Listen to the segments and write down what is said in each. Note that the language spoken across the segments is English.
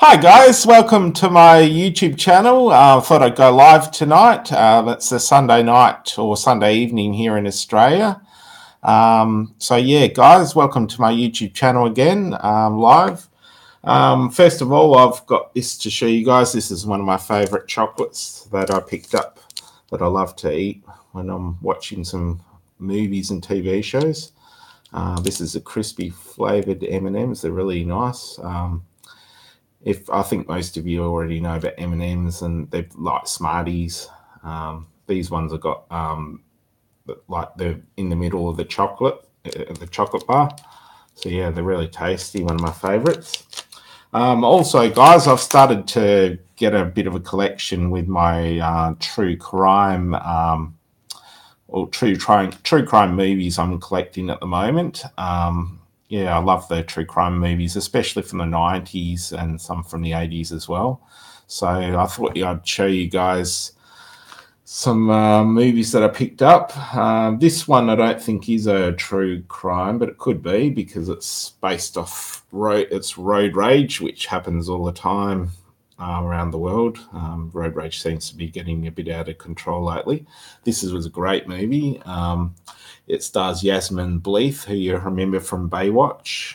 Hi guys, welcome to my YouTube channel. I thought I'd go live tonight. That's a Sunday night or Sunday evening here in Australia. So yeah, guys, welcome to my YouTube channel again, live. First of all, I've got this to show you guys. This is one of my favourite chocolates that I picked up that I love to eat when I'm watching some movies and TV shows. This is a crispy flavoured M&Ms. They're really nice. If I think most of you already know about M&Ms and they're like Smarties. These ones have got like they're in the middle of the chocolate bar. So yeah, they're really tasty. One of my favourites. Also, guys, I've started to get a bit of a collection with my true crime or true crime movies I'm collecting at the moment. Yeah, I love the true crime movies, especially from the 90s and some from the 80s as well. So I thought I'd show you guys some movies that I picked up. This one I don't think is a true crime, but it could be because it's based off road rage, which happens all the time around the world. Road rage seems to be getting a bit out of control lately. Was a great movie. It stars Yasmin Bleeth, who you remember from Baywatch.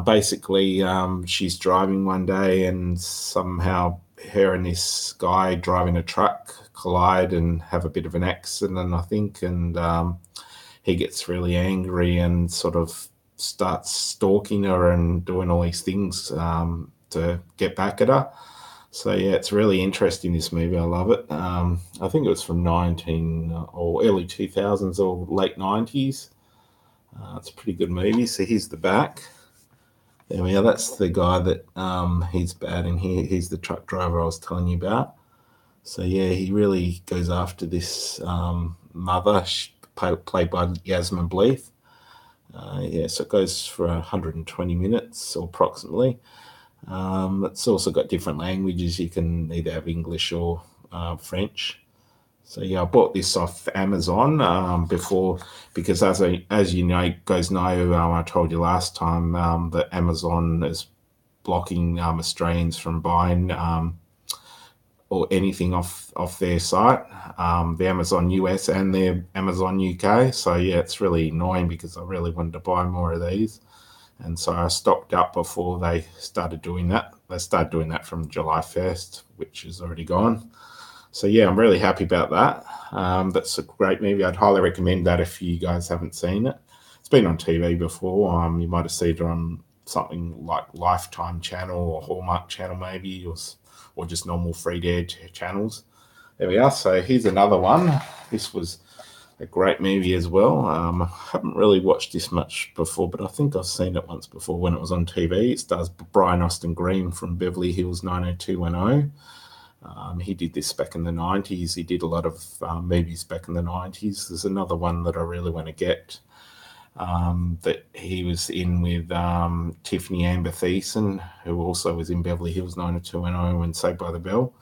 Basically, she's driving one day and somehow her and this guy driving a truck collide and have a bit of an accident, I think, and he gets really angry and sort of starts stalking her and doing all these things to get back at her. So yeah, it's really interesting, this movie. I love it. I think it was from 19 or early 2000s or late 90s. It's a pretty good movie. So here's the back. There we are. That's the guy that he's bad in here. He's the truck driver I was telling you about. So yeah, he really goes after this mother, played by Yasmin Bleeth. Yeah, so it goes for 120 minutes or approximately. It's also got different languages. You can either have English or French. So yeah, I bought this off Amazon before because as you know, guys know, I told you last time that Amazon is blocking Australians from buying or anything off their site, the Amazon US and the Amazon UK. So yeah, it's really annoying because I really wanted to buy more of these. And so I stocked up before they started doing that. They started doing that from July 1st, which is already gone. So yeah, I'm really happy about that. That's a great movie. I'd highly recommend that if you guys haven't seen it. It's been on TV before. You might have seen it on something like Lifetime Channel or Hallmark Channel maybe, or just normal free-to-air channels. There we are. So here's another one. This was a great movie as well. I haven't really watched this much before, but I think I've seen it once before when it was on TV. It stars Brian Austin Green from Beverly Hills 90210. He did this back in the 90s. He did a lot of movies back in the 90s. There's another one that I really want to get that he was in with Tiffany Amber Thiessen, who also was in Beverly Hills 90210 and Saved by the Bell.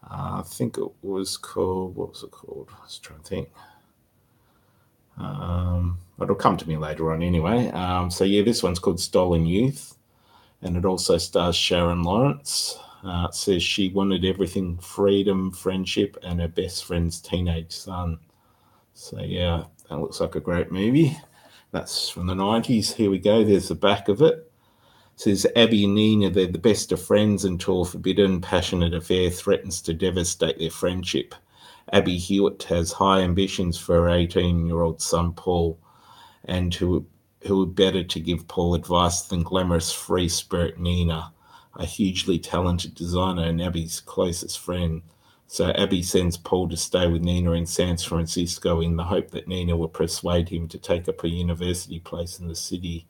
I think it was called, what was it called? I was trying to think. It'll come to me later on anyway. So yeah, this one's called Stolen Youth, and it also stars Sharon Lawrence. It says she wanted everything: freedom, friendship, and her best friend's teenage son. So yeah, that looks like a great movie. That's from the 90s. Here we go. There's the back of it. It says Abby and Nina, they're the best of friends until a forbidden, passionate affair threatens to devastate their friendship. Abby Hewitt has high ambitions for her 18-year-old son, Paul, and who would better to give Paul advice than glamorous free spirit Nina, a hugely talented designer and Abby's closest friend. So Abby sends Paul to stay with Nina in San Francisco in the hope that Nina will persuade him to take up a university place in the city.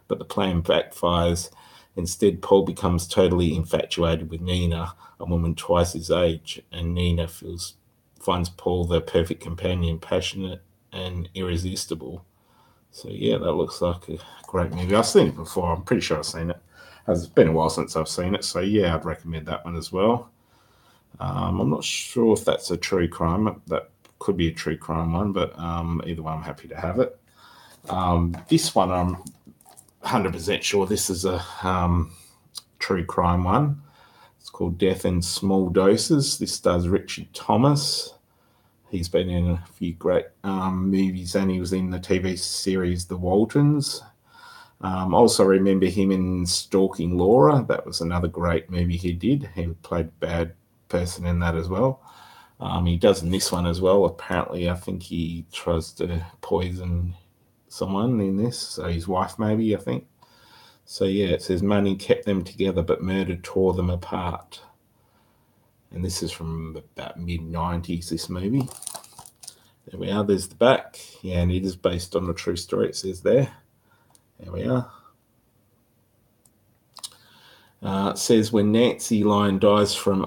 But the plan backfires. Instead, Paul becomes totally infatuated with Nina, a woman twice his age, and Nina finds Paul the perfect companion, passionate and irresistible. So yeah, that looks like a great movie. I've seen it before. I'm pretty sure I've seen it. It's been a while since I've seen it, so yeah, I'd recommend that one as well. I'm not sure if that's a true crime. That could be a true crime one, but either way, I'm happy to have it. This one, I'm 100% sure this is a true crime one. It's called Death in Small Doses. This stars Richard Thomas. He's been in a few great movies, and he was in the TV series The Waltons. Also remember him in Stalking Laura. That was another great movie he did. He played a bad person in that as well. He does in this one as well. Apparently, I think he tries to poison someone in this. So his wife, maybe, I think. So yeah, it says money kept them together, but murder tore them apart. And this is from about mid-90s, this movie. There we are, there's the back. Yeah, and it is based on a true story, it says there. There we are. It says, when Nancy Lyon dies from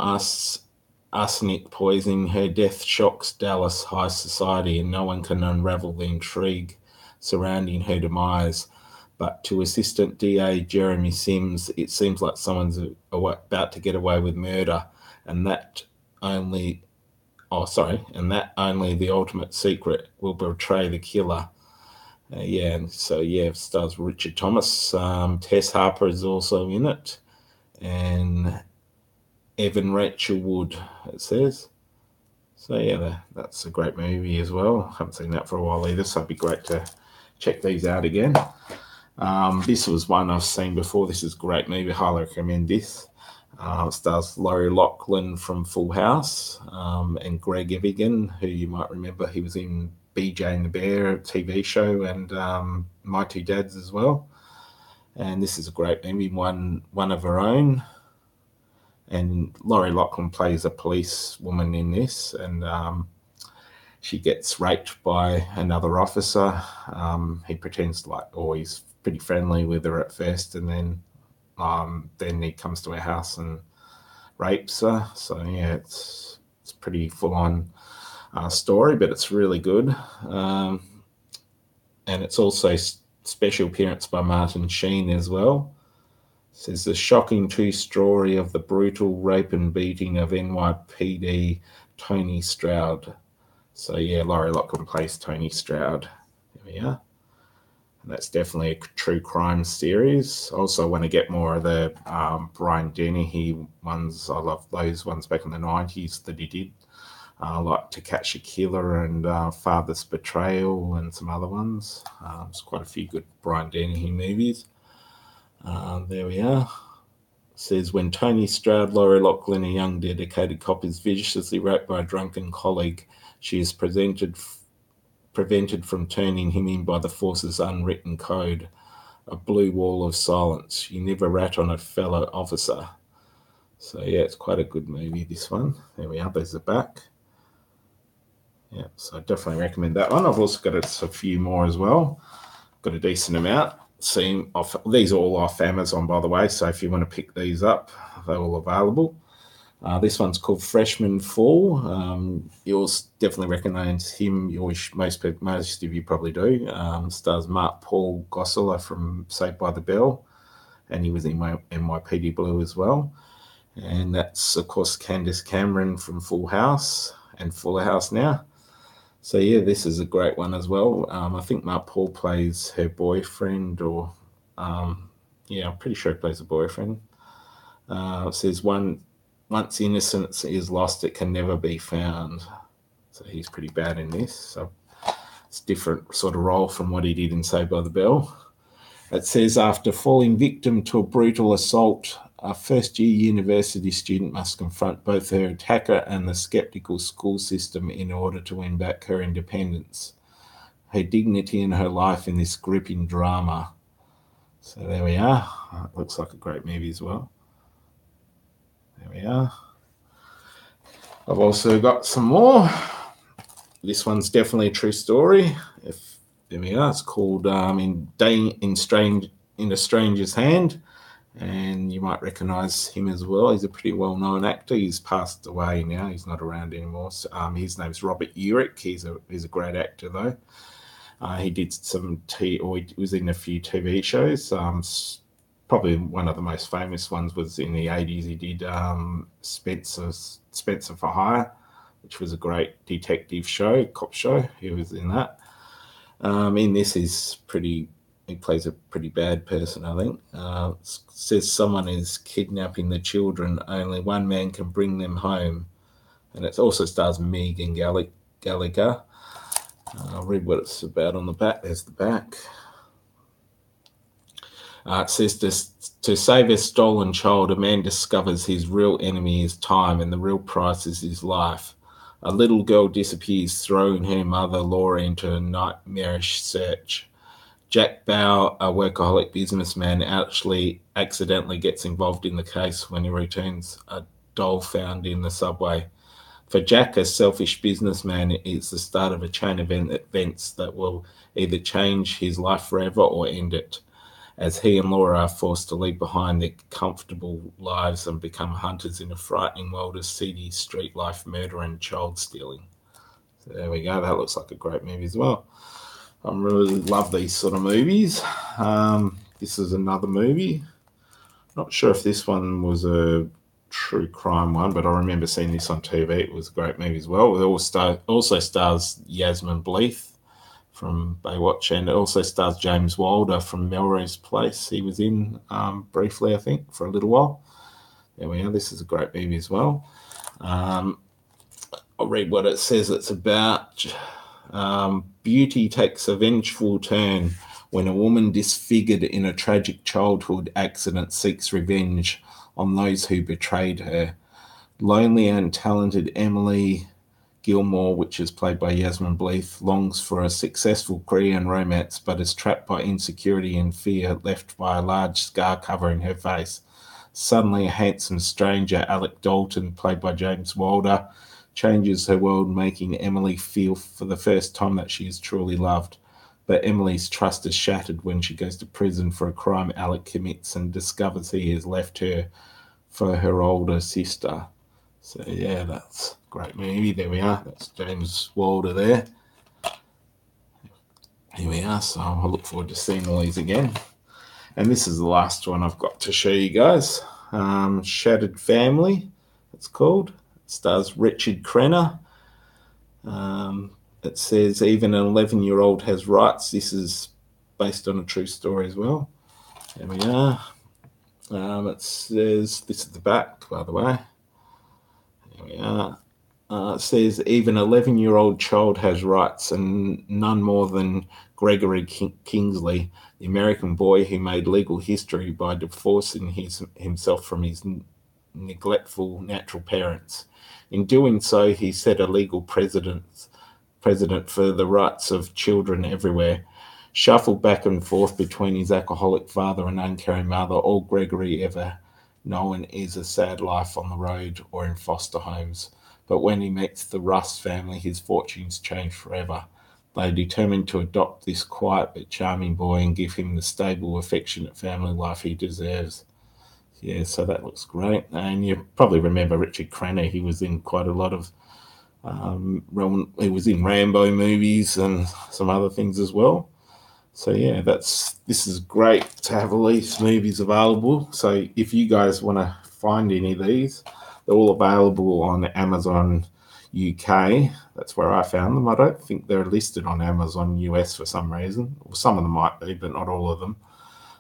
arsenic poisoning, her death shocks Dallas high society, and no one can unravel the intrigue surrounding her demise. But to Assistant DA Jeremy Sims, it seems like someone's about to get away with murder, and that only the ultimate secret will betray the killer. It stars Richard Thomas. Tess Harper is also in it, and Evan Rachel Wood, it says. So yeah, that's a great movie as well. I haven't seen that for a while either, so it'd be great to check these out again. This was one I've seen before. This is a great movie. Highly recommend this. It stars Laurie Loughlin from Full House, and Greg Evigan, who you might remember. He was in BJ and the Bear TV show, and My Two Dads as well. And this is a great movie, one of her own. And Laurie Loughlin plays a police woman in this, and she gets raped by another officer. He pretends he's pretty friendly with her at first, and then he comes to her house and rapes her. So yeah, it's pretty full-on story, but it's really good. And it's also special appearance by Martin Sheen as well. It says the shocking true story of the brutal rape and beating of NYPD Tony Stroud. So yeah, Laurie Loughlin plays Tony Stroud. There we are. And that's definitely a true crime series. Also want to get more of the Brian Dennehy ones. I love those ones back in the 90s that he did. Like To Catch a Killer and Father's Betrayal and some other ones. There's quite a few good Brian Dennehy movies. There we are. It says, when Tony Stroud, Laurie Loughlin, a young dedicated cop, is viciously raped by a drunken colleague, she is prevented from turning him in by the force's unwritten code, a blue wall of silence. You never rat on a fellow officer. So yeah, it's quite a good movie, this one. There we are, there's the back. Yeah, so I definitely recommend that one. I've also got a few more as well. Got a decent amount. These are all off Amazon, by the way, so if you want to pick these up, they're all available. This one's called Freshman Fall. You'll definitely recognize him. Most of you probably do. Stars Mark Paul Gosselaar from Saved by the Bell, and he was in NYPD Blue as well. And that's, of course, Candace Cameron from Full House and Fuller House now. So yeah, this is a great one as well. I think Mark Paul plays her boyfriend, or I'm pretty sure he plays a boyfriend. It says once innocence is lost, it can never be found. So he's pretty bad in this. So it's a different sort of role from what he did in Saved by the Bell. It says, after falling victim to a brutal assault, a first-year university student must confront both her attacker and the skeptical school system in order to win back her independence, her dignity, and her life in this gripping drama. So there we are. It looks like a great movie as well. There we are. I've also got some more. This one's definitely a true story. There we are. It's called In a Stranger's Hand, and you might recognise him as well. He's a pretty well-known actor. He's passed away now. He's not around anymore. So, his name's Robert Urich. He's a great actor though. He did he was in a few TV shows. Probably one of the most famous ones was in the 80s. He did Spencer for Hire, which was a great detective show, cop show. He was in that. In this, he's pretty he plays a pretty bad person, I think. Says someone is kidnapping the children. Only one man can bring them home. And it also stars Megan Gallagher. I'll read what it's about on the back. There's the back. It says to save a stolen child, a man discovers his real enemy is time and the real price is his life. A little girl disappears, throwing her mother Laura into a nightmarish search. Jack Bauer, a workaholic businessman, actually accidentally gets involved in the case when he returns a doll found in the subway. For Jack, a selfish businessman, it's the start of a chain of events that will either change his life forever or end it, as he and Laura are forced to leave behind their comfortable lives and become hunters in a frightening world of seedy street life, murder and child stealing. So there we go. That looks like a great movie as well. I really love these sort of movies. This is another movie. Not sure if this one was a true crime one, but I remember seeing this on TV. It was a great movie as well. It also stars Yasmin Bleeth from Baywatch, and it also stars James Wilder from Melrose Place. He was in briefly, I think, for a little while. There we are. This is a great movie as well. I'll read what it says it's about. Beauty takes a vengeful turn when a woman disfigured in a tragic childhood accident seeks revenge on those who betrayed her. Lonely and talented Emily Gilmore, which is played by Yasmin Bleeth, longs for a successful career and romance, but is trapped by insecurity and fear left by a large scar covering her face. Suddenly, a handsome stranger, Alec Dalton, played by James Wilder, changes her world, making Emily feel for the first time that she is truly loved. But Emily's trust is shattered when she goes to prison for a crime Alec commits and discovers he has left her for her older sister. So yeah, that's a great movie. There we are. That's James Wilder there. Here we are. So I look forward to seeing all these again. And this is the last one I've got to show you guys. Shattered Family, it's called. Stars Richard Crenna. It says even an 11-year-old has rights. This is based on a true story as well. There we are. It says, this is the back, by the way. There we are. It says even an 11-year-old child has rights, and none more than Gregory Kingsley, the American boy who made legal history by divorcing himself from his neglectful natural parents. In doing so, he set a legal precedent for the rights of children everywhere. Shuffled back and forth between his alcoholic father and uncaring mother, all Gregory ever known is a sad life on the road or in foster homes. But when he meets the Rust family, his fortunes change forever. They are determined to adopt this quiet but charming boy and give him the stable, affectionate family life he deserves. Yeah, so that looks great. And you probably remember Richard Crenna. He was in quite a lot of he was in Rambo movies and some other things as well. So yeah, this is great to have all these movies available. So if you guys want to find any of these, they're all available on Amazon UK. That's where I found them. I don't think they're listed on Amazon US for some reason. Well, some of them might be, but not all of them.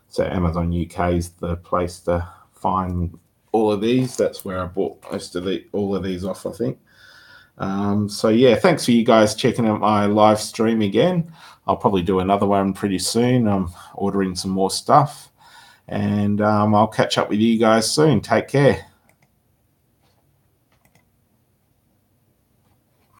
So Amazon UK is the place to find all of these. That's where I bought most of all of these off, I think. So yeah, thanks for you guys checking out my live stream again. I'll probably do another one pretty soon. I'm ordering some more stuff, and I'll catch up with you guys soon. Take care.